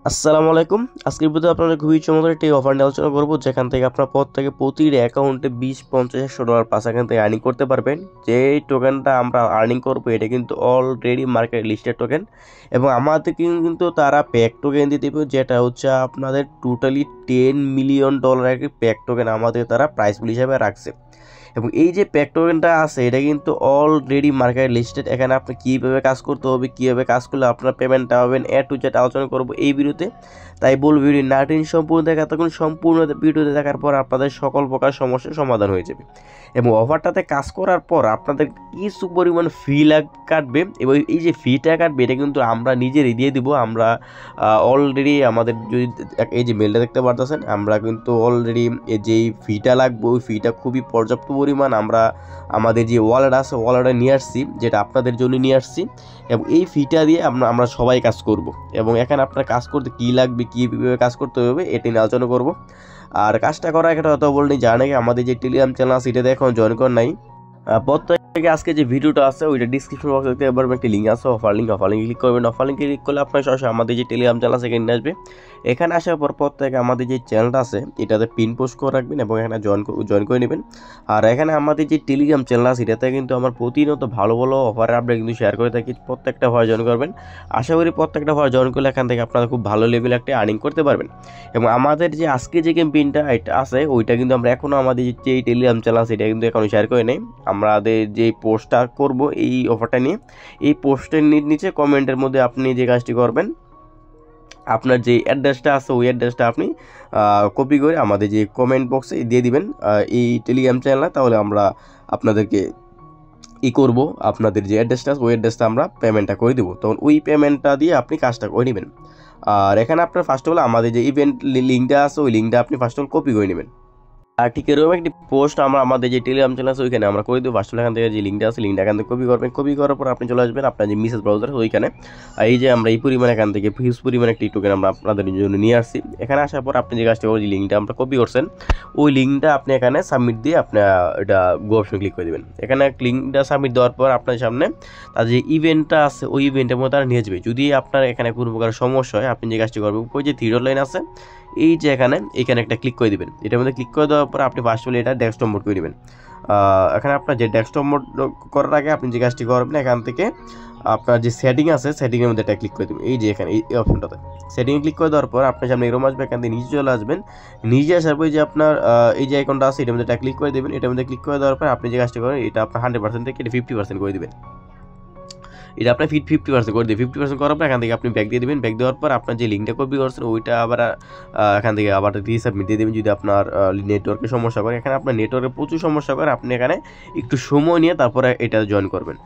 আসসালামু আলাইকুম। আজকের ভিডিওতে আপনাদের খুবই চমৎকার একটি অফার নিয়ে আলোচনা করব, যেখান থেকে আপনার প্রতিটি অ্যাকাউন্টে 20, 50, $100 পাস এখান থেকে আর্নিং করতে পারবেন। যে টোকেনটা আমরা আর্নিং করবো এটা কিন্তু অলরেডি মার্কেট লিস্টেড টোকেন, এবং আমাদের কিন্তু তারা প্যাক টোকেন দিয়ে দেবে, যেটা হচ্ছে আপনাদের টোটালি $10 মিলিয়ন একটি প্যাক টোকেন আমাদের তারা প্রাইস পুল হিসাবে রাখছে। এবং এই যে প্যাক টোকেনটা আছে এটা কিন্তু অলরেডি মার্কেট লিস্টেড। এখানে আপনি কীভাবে কাজ করতে হবে, কীভাবে কাজ করলে আপনার পেমেন্টটা হবেন, টু জেড আলোচনা করবো এই ভিডিওতে। তাই বলবো ভিডিও না টেনে সম্পূর্ণ দেখা, তখন সম্পূর্ণ ভিডিওতে দেখার পর আপনাদের সকল প্রকার সমস্যার সমাধান হয়ে যাবে। এবং অফারটাতে কাজ করার পর আপনাদের কিছু পরিমাণ ফি কাটবে, এবং এই যে ফিটা কাটবে এটা কিন্তু আমরা নিজেরই দিয়ে দিব। আমরা অলরেডি আমাদের যদি এই যে মেলটা দেখতে পারতেছেন, আমরা কিন্তু অলরেডি যেই ফিটা লাগবে ওই ফিটা খুবই পর্যাপ্ত পরিমাণ আমরা আমাদের যে ওয়ালেট আছে ওয়ালেটে নিয়ে আসছি, যেটা আপনাদের জন্য নিয়ে আসছি। এবং এই ফিটা দিয়ে আমরা সবাই কাজ করব। এবং এখানে আপনার কাজ করতে কী লাগবে, কীভাবে কাজ করতে হবে এটি নিয়ে আলোচনা করব। আর কাজটা করা একটা কথা বলনি, জানে আমাদের যে টেলিগ্রাম চ্যানেল আছে এটাতে এখন জয়েন কর নাই। প্রত্যেকে আজকে যে ভিডিওটা আছে ওইটা ডিসক্রিপশন বক্সে দেখতে পারবেন, একটি লিঙ্ক আছে অফার লিঙ্ক ক্লিক করবেন। অফার লিঙ্কে ক্লিক করলে আপনার সরাসরি আমাদের যে টেলিগ্রাম চ্যানেল আছে এখানে আসবে। এখানে আসার পর প্রত্যেকে আমাদের যে চ্যানেলটা আছে এটাতে পিন পোস্ট করে রাখবেন এবং এখানে জয়েন করে নেবেন। আর এখানে আমাদের যে টেলিগ্রাম চ্যানেল আছে এটাতে কিন্তু আমার প্রতিনিয়ত ভালো ভালো অফারের আপডেট কিন্তু শেয়ার করে থাকি। প্রত্যেকটা অফার জয়েন করবেন। আশা করি প্রত্যেকটা অফার জয়েন করলে এখান থেকে আপনারা খুব ভালো লেভেলে একটা আর্নিং করতে পারবেন। এবং আমাদের যে আজকে যে ক্যাম্পেইনটা এটা আছে ওইটা কিন্তু আমরা এখনও আমাদের যে টেলিগ্রাম চ্যানেল আছে এটা কিন্তু এখনও শেয়ার করে নেই। আমাদের যে পোস্টটা করব এই অফারটা নিয়ে, এই পোস্টের নিচে কমেন্টের মধ্যে আপনি যে কাজটি করবেন, আপনার যে অ্যাড্রেসটা আছে ওই অ্যাড্রেসটা আপনি কপি করে আমাদের যে কমেন্ট বক্সে দিয়ে দিবেন এই টেলিগ্রাম চ্যানেলে। তাহলে আমরা আপনাদেরকে করব, আপনাদের যে অ্যাড্রেসটা আছে ওই অ্যাড্রেসটা আমরা পেমেন্টটা করে দেবো। তখন ওই পেমেন্টটা দিয়ে আপনি কাজটা করে নেবেন। আর এখানে আপনার ফার্স্ট অফ অল আমাদের যে ইভেন্ট লিঙ্কটা আছে ওই লিঙ্কটা আপনি ফার্স্ট অফ অল কপি করে নেবেন। আর ঠিক এরকম একটি পোস্ট আমরা আমাদের যে টেলিগ্রাম চ্যানেল আছে ওইখানে আমরা করে দেবো। ফার্স্ট এখান থেকে যে লিঙ্কটা আছে লিঙ্কটা এখান থেকে কপি করবেন। কপি করার পর আপনি চলে আসবেন আপনার যে মেসেজ ব্রাউজার ওইখানে। এই যে আমরা এই পরিমাণ এখান থেকে হিউজ পরিমাণ একটি টোকেন আমরা আপনাদের জন্য নিয়ে আসছি। এখানে আসার পর আপনি যে কাজটা যে লিঙ্কটা আমরা কপি করছেন ওই লিঙ্কটা আপনি এখানে সাবমিট দিয়ে আপনার এটা গো অপশন ক্লিক করে দেবেন। এখানে লিঙ্কটা সাবমিট দেওয়ার পর আপনার সামনে তার যে ইভেন্টটা আছে ওই ইভেন্টের মধ্যে তারা নিয়ে যাবে। যদি আপনার এখানে কোনো প্রকার সমস্যা হয় আপনি যে কাজটি করবেন, ওই যে থ্রি ডট লাইন আছে এই যে এখানে একটা ক্লিক করে দিবেন। এটার মধ্যে ক্লিক করে দেওয়ার পর আপনি ফার্স্ট হলে এটা ডেস্কটপ মোড করে দেবেন। এখানে আপনার যে ডেস্কটপ মোড করার আগে আপনি যে কাজটি করবেন, এখান থেকে আপনার যে সেটিং আছে সেটিংয়ের মধ্যে এটা ক্লিক করে দেবেন। এই যে এখানে এই অপশনটাতে সেটিংয়ে ক্লিক করে দেওয়ার পর আপনার সামনে এরকম আসবে। এখান থেকে নিচে চলে আসবেন। নিচে আসার পর যে আপনার এই যে আইকনটা আছে এটার মধ্যে এটা ক্লিক করে দেবেন। এটার মধ্যে ক্লিক করে দেওয়ার পর আপনি যে কাজটি করেন এটা আপনার 100% থেকে এটা 50% করে দেবেন। এটা আপনার 50% করে দিয়ে 50% করার পর এখান থেকে আপনি ব্যাক দিয়ে দেবেন। ব্যাক দেওয়ার পর আপনার যে লিঙ্কটা কপি করছেন ওইটা আবার এখান থেকে আবার রিসাবমিট দিয়ে দেবেন। যদি আপনার নেটওয়ার্কের সমস্যা করে, এখানে আপনার নেটওয়ার্কের প্রচুর সমস্যা করে, আপনি এখানে একটু সময় নিয়ে তারপরে এটা জয়েন করবেন।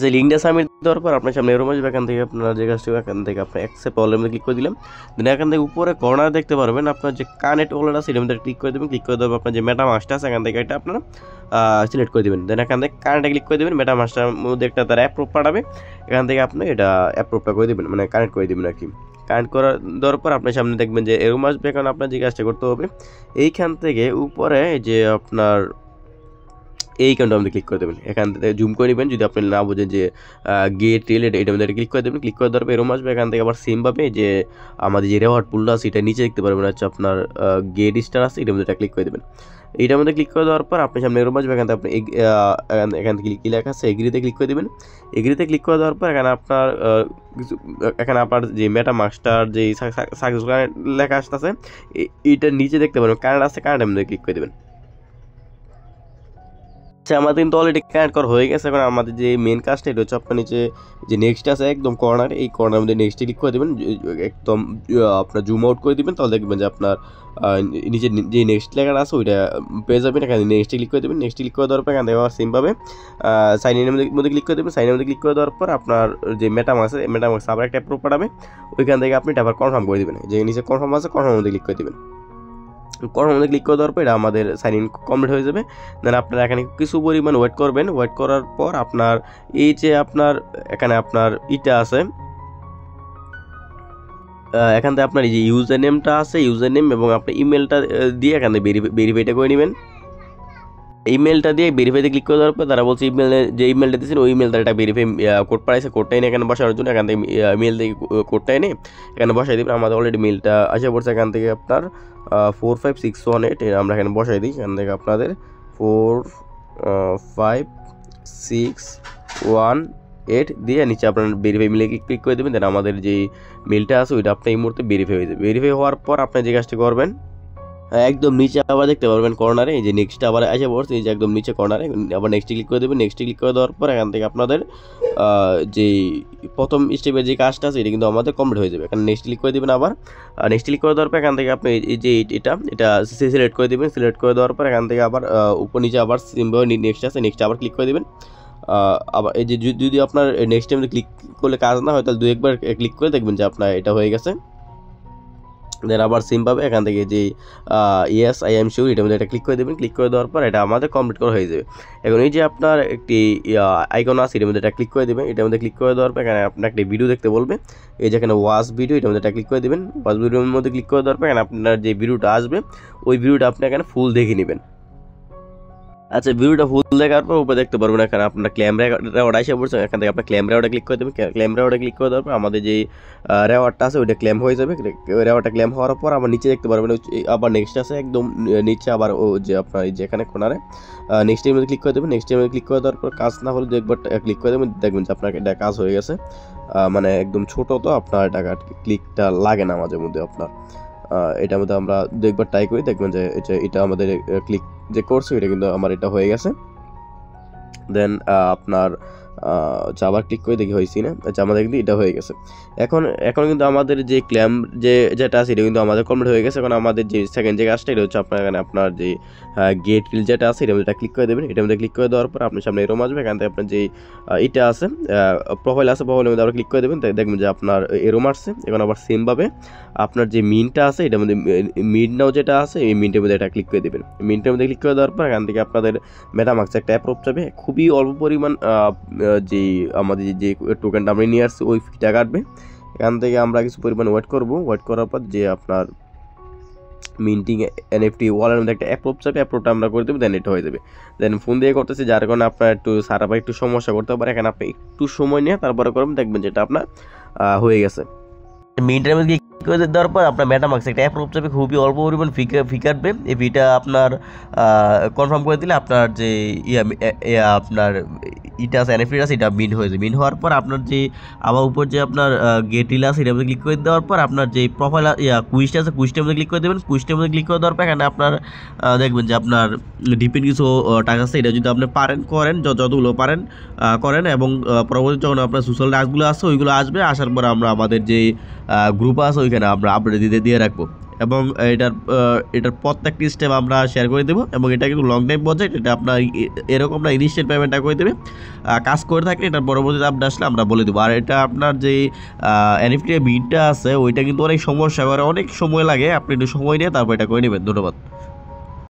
যে লিঙ্কটা সাবমিট দেওয়ার পর আপনার সামনে এরকম আসবে। এখান থেকে আপনার যে কাজটি এখান থেকে আপনি অ্যাকসেপ্ট ওয়ালেটে ক্লিক করে দিলাম। দেন এখান থেকে উপরে কর্নার দেখতে পারবেন আপনার যে কানেক্ট ওয়ালেট আছে এটার মধ্যে ক্লিক করে দেবেন। ক্লিক করে দেওয়ার আপনার যে মেটামাস্কটা আছে এখান থেকে এটা আপনারা সিলেক্ট করে দেবেন। দেন এখান থেকে কানেক্টে ক্লিক করে দেবেন। মেটামাস্কটার মধ্যে একটা তারা অ্যাপ্রুভ পাঠাবে, এখান থেকে আপনি এটা অ্যাপ্রুভটা করে দেবেন, মানে কানেক্ট করে দেবেন আর কি। কানেক্ট করার দেওয়ার পর আপনার সামনে দেখবেন যে এরকম আসবে। এখন আপনার যে কাজটা করতে হবে এইখান থেকে উপরে যে আপনার এই কাউন্টে আপনি ক্লিক করে দেবেন। এখান থেকে জুম করে নেবেন যদি আপনি না বোঝেন যে গেট রিলেট এটার মধ্যে ক্লিক করে দেবেন। ক্লিক করে দেওয়ার পর এরকম আসবে। এখান থেকে আবার সেম ভাবে যে আমাদের যে রেওয়ার্ড পুলটা আছে এটা নিচে দেখতে পারবেন হচ্ছে আপনার গেট স্টার আছে এটার মধ্যে এটা ক্লিক করে দেবেন। এইটার মধ্যে ক্লিক করে দেওয়ার পর আপনার সামনে এরকম আসবে। এখান থেকে আপনি এখান থেকে কি লেখা আছে এগ্রিতে ক্লিক করে দেবেন। এগ্রিতে ক্লিক করে দেওয়ার পর এখানে আপনার কিছু এখানে আপনার যে মেটামাস্কটার যে সাকসেস লেখা আসতেছে এইটার নিচে দেখতে পারবেন কার্ড আছে, কার্ডের মধ্যে ক্লিক করে দেবেন। আমাদের কিন্তু অলরেডি কানেক্ট করা হয়ে গেছে। এখন আমাদের যে মেন কাজটা এটা হচ্ছে আপনার নিচে যে নেক্সট আছে একদম কর্নার, এই কর্নার মধ্যে নেক্সটে ক্লিক করে দেবেন। একদম আপনার জুম আউট করে দেবেন, তাহলে দেখবেন যে আপনার নিচে যে নেক্সট লেখাটা আছে ওইটা পেয়ে যাবেন। এখানে নেক্সটে ক্লিক করে দেবেন। নেক্সটে ক্লিক করে দেওয়ার পর এখান থেকে আবার সেমভাবে সাইন ইনের মধ্যে ক্লিক করে দেবেন। সাইনের মধ্যে ক্লিক করে দেওয়ার পর আপনার যে মেটামাস্ক আছে মেটামাস্ক আবার একটা অ্যাপ্রুভ পাঠাবে, ওইখান থেকে আপনি এটা আবার কনফার্ম করে দেবেন। যে নিচে কনফার্ম আছে কনফার্মের মধ্যে ক্লিক করে দেবেন। করার মধ্যে ক্লিক করে দেওয়ার পর এটা আমাদের সাইন ইন কমপ্লিট হয়ে যাবে। দেন আপনারা এখানে কিছু পরিমাণ ওয়েট করবেন। ওয়েট করার পর আপনার এই যে আপনার এখানে আপনার ইটা আছে, এখান থেকে আপনার এই যে ইউজার নেমটা আছে ইউজার নেম এবং আপনার ইমেলটা দিয়ে এখান থেকে ভেরিফাইটা করে নেবেন। ইমেলটা দিয়ে ভেরিফাইতে ক্লিক করে দেওয়ার পর তারা বলছে ইমেলে যে ইমেলটা দিয়েছেন ওই ইমেলটা একটা ভেরিফাই কোড পাঠাইছে, কোডটা এনে এখানে বসানোর জন্য এখান থেকে ইমেল থেকে কোডটা এনে এখানে বসাই দেবেন। আমাদের অলরেডি মেলটা আসা পড়ছে এখান থেকে আপনার 45618 আমরা এখানে বসাই দিই। এখান থেকে আপনাদের 45618 দিয়ে নিচে আপনার ভেরিফাই মেলে ক্লিক করে দেবেন। দেন আমাদের যে মেলটা আছে ওইটা আপনার এই মুহূর্তে ভেরিফাই হয়ে যাবে। ভেরিফাই হওয়ার পর আপনি যে কাজটি করবেন, একদম নিচে আবার দেখতে পারবেন কর্নারে এই যে নেক্সট আবার আসে পড়ছে, এই যে একদম নিচে কর্নারে আবার নেক্সট ক্লিক করে দেবেন। নেক্সট ক্লিক করে দেওয়ার পর এখান থেকে আপনাদের যে প্রথম স্টেপের যে কাজটা আছে এটা কিন্তু আমাদের কমপ্লিট হয়ে যাবে। এখানে নেক্সট ক্লিক করে দেবেন। আবার নেক্সট ক্লিক করে দেওয়ার পর এখান থেকে আপনি এই যে এটা সিলেক্ট করে দেবেন। সিলেক্ট করে দেওয়ার পর এখান থেকে আবার উপর নিচে আবার সিম্বল নেক্সট আছে, নেক্সট আবার ক্লিক করে দেবেন। আবার এই যে যদি আপনার নেক্সট টাইম ক্লিক করলে কাজ না হয় তাহলে 2-1 বার ক্লিক করে দেখবেন যে আপনার এটা হয়ে গেছে। দেন আবার সিম পাবে এখান থেকে যে ইয়েস আই এম শিওর এটার মধ্যে এটা ক্লিক করে দেবেন। ক্লিক করে দেওয়ার পর এটা আমাদের কমপ্লিট করা হয়ে যাবে। এখন এই যে আপনার একটি আইকন আছে এটার মধ্যে এটা ক্লিক করে দেবেন। এটার মধ্যে ক্লিক করে দেওয়ার পর এখানে আপনার একটি ভিডিও দেখতে বলবে, এই যে এখানে ওয়াচ ভিডিও এটার মধ্যে এটা ক্লিক করে দেবেন। ওয়াচ ভিডিওর মধ্যে ক্লিক করে দেওয়ার পর এখানে আপনার যে ভিডিওটা আসবে ওই ভিডিওটা আপনি এখানে ফুল দেখে নেবেন। আচ্ছা, ভিডিওটা ফুল দেখার পর উপরে দেখতে পারবেন এখানে আপনার ক্লেম রেওয়ার্ড আসে পড়ছে। এখান থেকে আপনার ক্লেম রেওয়ার্ডে ক্লিক করে দেবেন। ক্লেম রেওয়ার্ডে ক্লিক করে দেওয়ার পর আমাদের যে রেওয়ার্ডটা আছে ওইটা ক্লেম হয়ে যাবে। রেওয়ার্ডটা ক্লেম হওয়ার পর আবার নিচে দেখতে পারবেন আবার নেক্সট আছে একদম নিচে আবার ও যে আপনার এই যে এখানে কোনারে নেক্সট এর মধ্যে ক্লিক করে দেবেন। নেক্সট এর মধ্যে ক্লিক করে দেওয়ার পর কাজ না হলে একবার ক্লিক করে দেবেন, দেখবেন যে আপনার এটা কাজ হয়ে গেছে। মানে একদম ছোট তো আপনার টাকা ক্লিকটা লাগে না মাঝে মধ্যে আপনার। এটার মধ্যে আমরা একবার ট্রাই করি, দেখবেন যে এটা আমাদের ক্লিক যে করছে এটা কিন্তু আমার এটা হয়ে গেছে। দেন আপনার আবার ক্লিক করে দেখি হয়েছি না। আচ্ছা, আমাদের কিন্তু এটা হয়ে গেছে। এখন কিন্তু আমাদের যে ক্লেম যেটা আছে এটা কিন্তু আমাদের কমপ্লিট হয়ে গেছে। এখন আমাদের যে সেকেন্ড যে কাজটা এটা হচ্ছে আপনার এখানে আপনার যে গেট রিল যেটা আছে এটার মধ্যে এটা ক্লিক করে দেবেন। এটার মধ্যে ক্লিক করে দেওয়ার পর আপনার সামনে এরকম আসবে। এখান থেকে আপনার যে এটা আছে প্রোফাইল আছে প্রোফাইলের মধ্যে আবার ক্লিক করে দেবেন। দেখবেন যে আপনার এরকম আসছে। এখন আবার সেমভাবে আপনার যে মিনটা আছে এটার মধ্যে মিন নাও যেটা আছে এই মিনটার মধ্যে এটা ক্লিক করে দেবেন। মিনটার মধ্যে ক্লিক করে দেওয়ার পর এখান থেকে আপনাদের মেটামাক্স একটা অ্যাপ্রুভ যাবে। খুবই অল্প পরিমাণ যে আমাদের যে টোকেনটা আমরা নিয়ে আসছি ওই ফিটা কাটবে। এখান থেকে আমরা কিছু পরিমাণ ওয়েট করব। ওয়েট করার পর যে আপনার মিন্টিং এনএফটি ওয়ালের মধ্যে একটা অ্যাপ্রুভ যাবে, অ্যাপ্রুভটা আমরা করে দেবো, দেন এটা হয়ে যাবে। দেন ফোন দিয়ে করতেছি যার কারণে আপনার একটু সারাবার একটু সমস্যা করতে পারে। এখানে আপনি একটু সময় নিয়ে তারপরে করবেন, দেখবেন যেটা আপনার হয়ে গেছে। মিনিটের মধ্যে ক্লিক করে দেওয়ার পর আপনার মেটামাক্স একটা অ্যাপ্রুভ যাবে, খুবই অল্প পরিমাণ ফি কাটবে। এই ফিটা আপনার কনফার্ম করে দিলে আপনার যে আপনার ইটা আছে এনএফটি আছে এটা মিন হয়ে যাবে। মিন হওয়ার পর আপনার যে আবার উপর যে আপনার গেট রিল আছে এটার মধ্যে ক্লিক করে দেওয়ার পর আপনার যে প্রোফাইল কুইজটা আছে কুইজটার মধ্যে ক্লিক করে দেবেন। কুইজটার মধ্যে ক্লিক করে দেওয়ার পর এখানে আপনার দেখবেন যে আপনার ডিপেন্ড কিছু টাকা আছে, এটা যদি আপনি পারেন করেন যতগুলো পারেন করেন এবং পরবর্তী যখন আপনার সোশ্যাল টাস্কগুলো আছে ওইগুলো আসবে, আসার পর আমরা আমাদের যে গ্রুপ আছে ওইখানে আমরা আপডেট দিয়ে রাখবো এবং এটার প্রত্যেকটি স্টেপ আমরা শেয়ার করে দেবো। এবং এটা কিন্তু লং টাইম প্রজেক্ট, এটা আপনার এরকম না ইনিশিয়াল পেমেন্টটা করে দেবে, কাজ করে থাকলে এটার পরবর্তীতে আপডেট আসলে আমরা বলে দেবো। আর এটা আপনার যে এনএফটি মিনটা আছে ওইটা কিন্তু অনেক সমস্যা করে, অনেক সময় লাগে, আপনি একটু সময় নিয়ে তারপর এটা করে নেবেন। ধন্যবাদ।